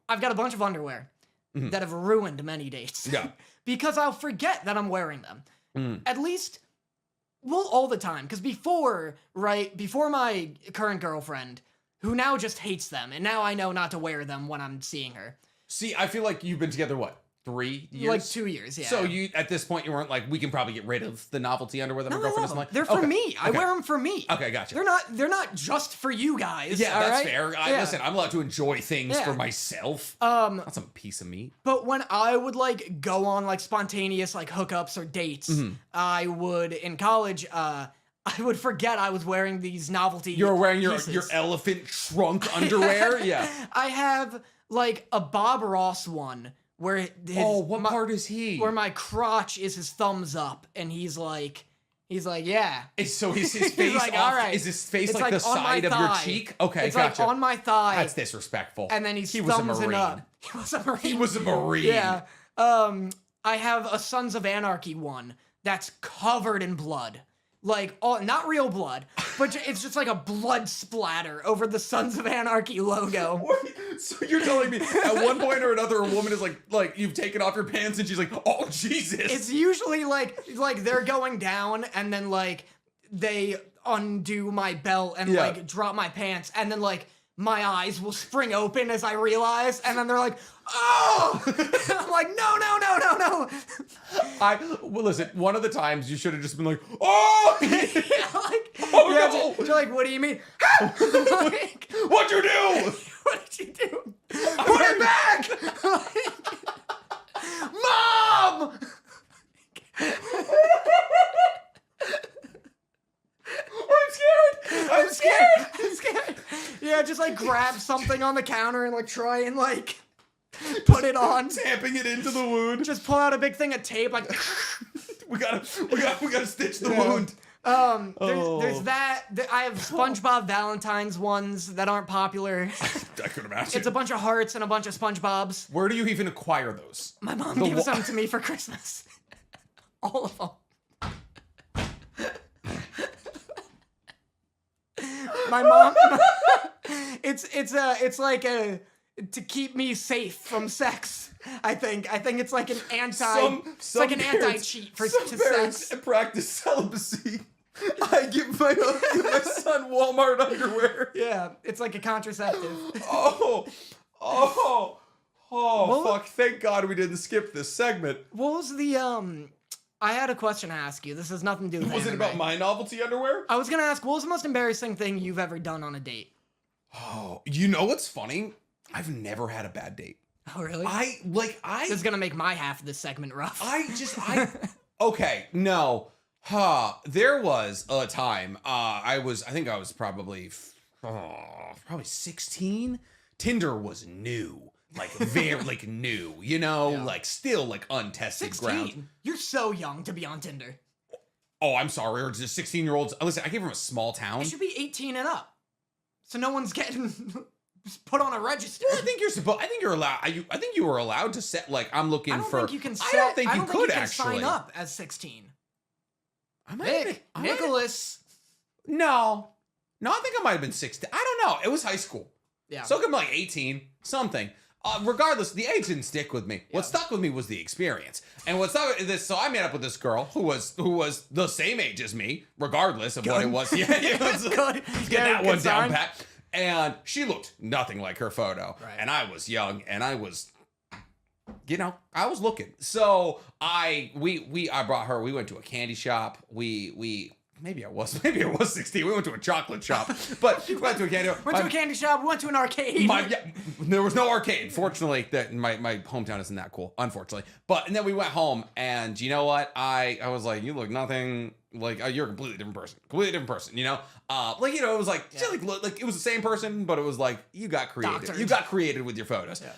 I've got a bunch of underwear that have ruined many dates. Yeah. Because I'll forget that I'm wearing them. At least, well, all the time. Because before my current girlfriend, who now just hates them, and now I know not to wear them when I'm seeing her. See, I feel like you've been together, what, 3 years? Like 2 years, yeah. So you, at this point, you weren't like, we can probably get rid of the novelty underwear that my girlfriend doesn't like? They're for me. I wear them for me. Okay, gotcha. They're not just for you guys. Yeah, that's right? fair. Listen, I'm allowed to enjoy things for myself. Not some piece of meat. But when I would like go on like spontaneous like hookups or dates, I would in college, I would forget I was wearing these novelty. You're wearing your pieces. elephant trunk underwear? Yeah. I have like a Bob Ross one where what part is he? Where my crotch is his thumbs up, and he's like, yeah. So is his face like, off? all right. Is his face It's like the on my side of your thigh. cheek? Okay, It's gotcha. like on my thigh. That's disrespectful. And then he was a thumbs it Marine. up. He was a Marine. He was a Marine. Yeah. I have a Sons of Anarchy one that's covered in blood. Like, not real blood, but it's just like a blood splatter over the Sons of Anarchy logo. Wait, so you're telling me at one point or another, a woman is like you've taken off your pants and she's like, oh, Jesus. It's usually like they're going down and then like they undo my belt and like drop my pants and then like my eyes will spring open as I realize, and then they're like, oh! And I'm like, no. Well, listen, one of the times you should have just been like, oh! No! You're like, what do you mean? Like, what'd you do? What did you do? Put it back! Mom! I'm scared. Yeah, just like grab something on the counter and like try and like put it on. Tamping it into the wound. Just pull out a big thing of tape, like we gotta stitch the wound. There's that. I have SpongeBob Valentine's ones that aren't popular. I could imagine. It's a bunch of hearts and a bunch of SpongeBobs. Where do you even acquire those? My mom gives them to me for Christmas. All of them. My mom. It's like to keep me safe from sex. I think it's like an anti-cheat for sex. Practice celibacy. I give my son Walmart underwear. Yeah, it's like a contraceptive. Fuck! Thank God we didn't skip this segment. What was the I had a question to ask you. This has nothing to do with Was it anime. about my novelty underwear? I was gonna ask, what was the most embarrassing thing you've ever done on a date? Oh, you know what's funny? I've never had a bad date. Oh, really? This is gonna make my half of this segment rough. Okay, no. There was a time, I think I was probably 16. Tinder was new. Like, very, like, new, you know? Yeah. Like, still, like, untested 16? ground. You're so young to be on Tinder. Oh, I'm sorry. Or just 16-year-olds. Listen, I came from a small town. It should be 18 and up. So no one's getting put on a register. Well, I think you're allowed. I think you were allowed to set, like, I'm looking for... I don't think you can actually sign up as 16. Nicholas. No, I think I might have been 16. I don't know. It was high school. Yeah. So it could be like 18, something. Regardless, the age didn't stick with me. What stuck with me was the experience. And what stuck with this, so I met up with this girl who was the same age as me, regardless of what it was. Yeah, it was good. Get that one down pat. And she looked nothing like her photo. Right. And I was young, and I was, I was looking. So I brought her. We went to a candy shop. Maybe I was 16. We went to a chocolate shop, but we went to a candy shop. Went to a candy shop. Went to an arcade. There was no arcade. Fortunately, that my hometown isn't that cool. Unfortunately, and then we went home, and you know what? I was like, you look nothing like you're a completely different person. You know, it was like it was the same person, but it was like you got creative. Doctored. You got creative with your photos. Yeah.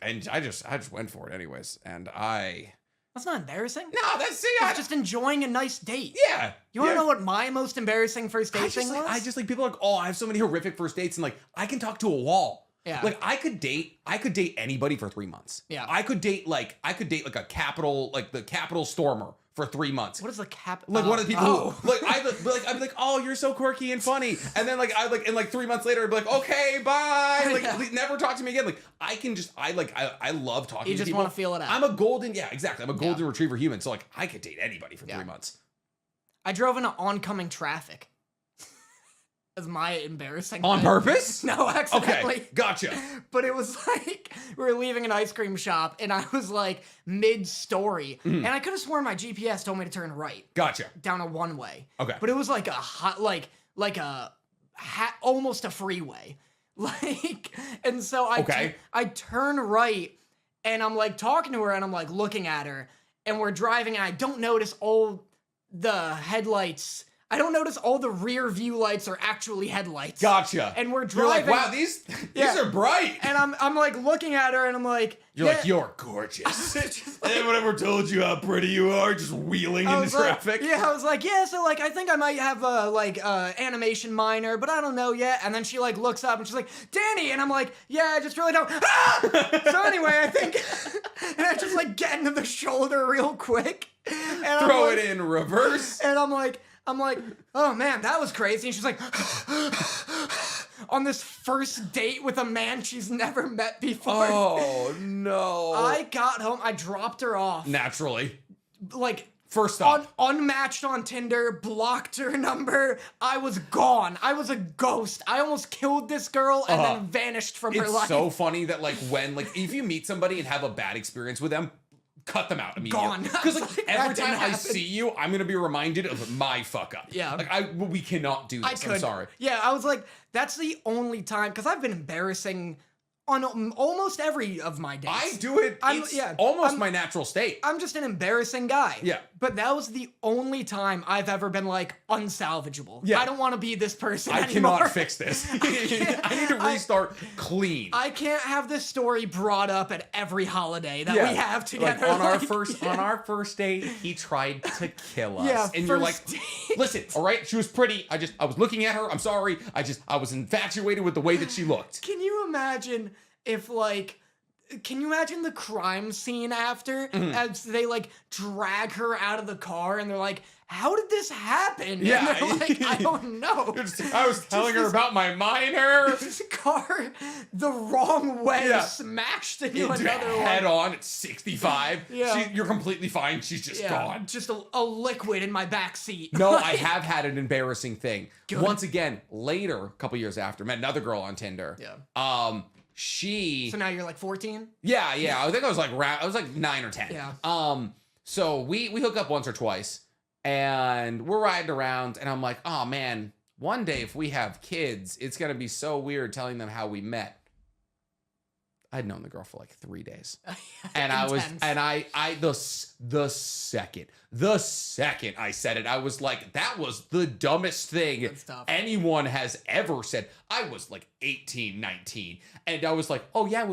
And I just went for it anyways, and That's not embarrassing. No, it's just enjoying a nice date. Yeah. You want to know what my most embarrassing first date thing was? I just people are like, oh, I have so many horrific first dates, and like I can talk to a wall. Yeah. Like I could date anybody for 3 months. Yeah. I could date like a Capitol, like the Capitol stormer for 3 months. What is the cap? Like one of the people who, like I'd be like, oh, you're so quirky and funny, and then like and like 3 months later I'd be like, okay, bye, like never talk to me again. Like I love talking to people. You just want to feel it out. I'm a golden retriever human, so like I could date anybody for 3 months. I drove into oncoming traffic. As my embarrassing On thing. purpose? No, accidentally. Okay, gotcha. But it was like we were leaving an ice cream shop, and I was like mid-story, and I could have sworn my GPS told me to turn right. Gotcha. Down a one-way. Okay. But it was like almost a freeway, and so I turn right, and I'm like talking to her, and I'm like looking at her, and we're driving, and I don't notice all the headlights. I don't notice all the rear view lights are actually headlights. Gotcha. And we're You're like, driving. wow, these are bright. And I'm like looking at her, and I'm like, you're gorgeous. Anyone ever told you how pretty you are? Just wheeling into traffic. I was like, yeah. So like, I think I might have a animation minor, but I don't know yet. And then she like looks up and she's like, Danny, and I'm like, yeah, I just really don't. Ah! So anyway, I think, and I just like get into the shoulder real quick, and throw it in reverse, and I'm like, oh man, that was crazy. And she's like, on this first date with a man she's never met before. Oh no. I got home, I dropped her off. Naturally. Like, first off. Unmatched on Tinder, blocked her number. I was gone. I was a ghost. I almost killed this girl and then vanished from her life. It's so funny that like when, like if you meet somebody and have a bad experience with them, cut them out immediately. Gone. Because like every time I happen. see you, I'm gonna be reminded of my fuck up. Yeah. Like we cannot do this. I'm sorry. Yeah, I was like, that's the only time, because I've been embarrassing on almost every of my dates. I do it. It's almost my natural state. I'm just an embarrassing guy. Yeah. But that was the only time I've ever been like unsalvageable. Yeah. I don't want to be this person I anymore. cannot fix this. I need to restart clean. I can't have this story brought up at every holiday that we have together. Like on our first date, he tried to kill us. Yeah, and you're like, listen, all right, she was pretty. I was looking at her. I'm sorry. I was infatuated with the way that she looked. Can you imagine if can you imagine the crime scene after as they like drag her out of the car and they're like, how did this happen? Yeah. And they're like, I don't know. I was telling her about my minor. This car the wrong way smashed into another one. Head on at 65. Yeah. You're completely fine. She's just gone. Just a liquid in my back seat. No, I have had an embarrassing thing. Good. Once again, later, a couple years after, met another girl on Tinder. Yeah. So now you're like 14? Yeah. I think I was like 9 or 10. Yeah. So we hook up once or twice, and we're riding around, and I'm like, oh man, one day if we have kids, it's gonna be so weird telling them how we met. I'd known the girl for like 3 days, and the second I said it, I was like, that was the dumbest thing anyone has ever said. I was like 18, 19. And I was like, oh yeah,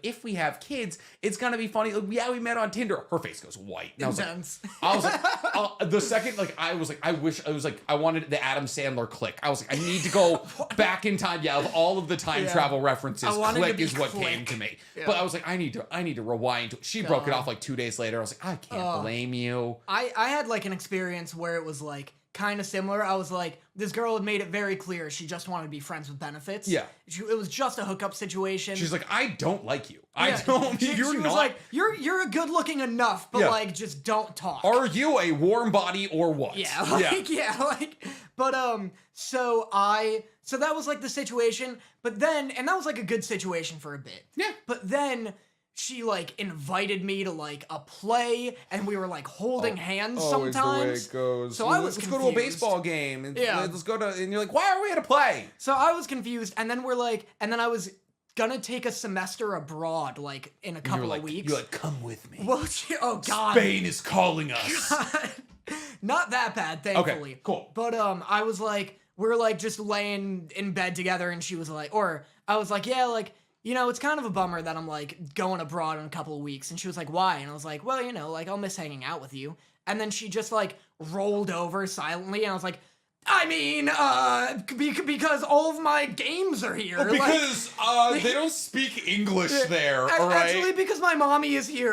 if we have kids, it's gonna be funny. Like, yeah, we met on Tinder. Her face goes white. And I was like, the second, like, I wanted the Adam Sandler click. I was like, I need to go back in time. Yeah, of all of the time travel references, click is what came to me. Yeah. But I was like, I need to rewind. She broke it off like 2 days later. I was like, I can't blame you. I had like an experience where it was like kind of similar. I was like, this girl had made it very clear she just wanted to be friends with benefits. Yeah. It was just a hookup situation. She's like, I don't like you. She was like, you're good looking enough, but like, just don't talk. Are you a warm body or what? So that was like the situation, but then, and that was like a good situation for a bit. Yeah. But then she like invited me to like a play, and we were like holding hands sometimes. The way it goes. So I was confused. Let's go to a baseball game. And let's go to, and you're like, why are we at a play? So I was confused, and then I was gonna take a semester abroad, like in a couple of weeks. You're like, come with me. Well, oh God, Spain is calling us. God. Not that bad, thankfully. Okay, cool. But I was like, we were like just laying in bed together, and she was like, or I was like, yeah, like, you know, it's kind of a bummer that I'm like going abroad in a couple of weeks. And she was like, why? And I was like, well, you know, like I'll miss hanging out with you. And then she just like rolled over silently, and I was like, I mean, because all of my games are here. Because they don't speak English there, all right? Actually, because my mommy is here.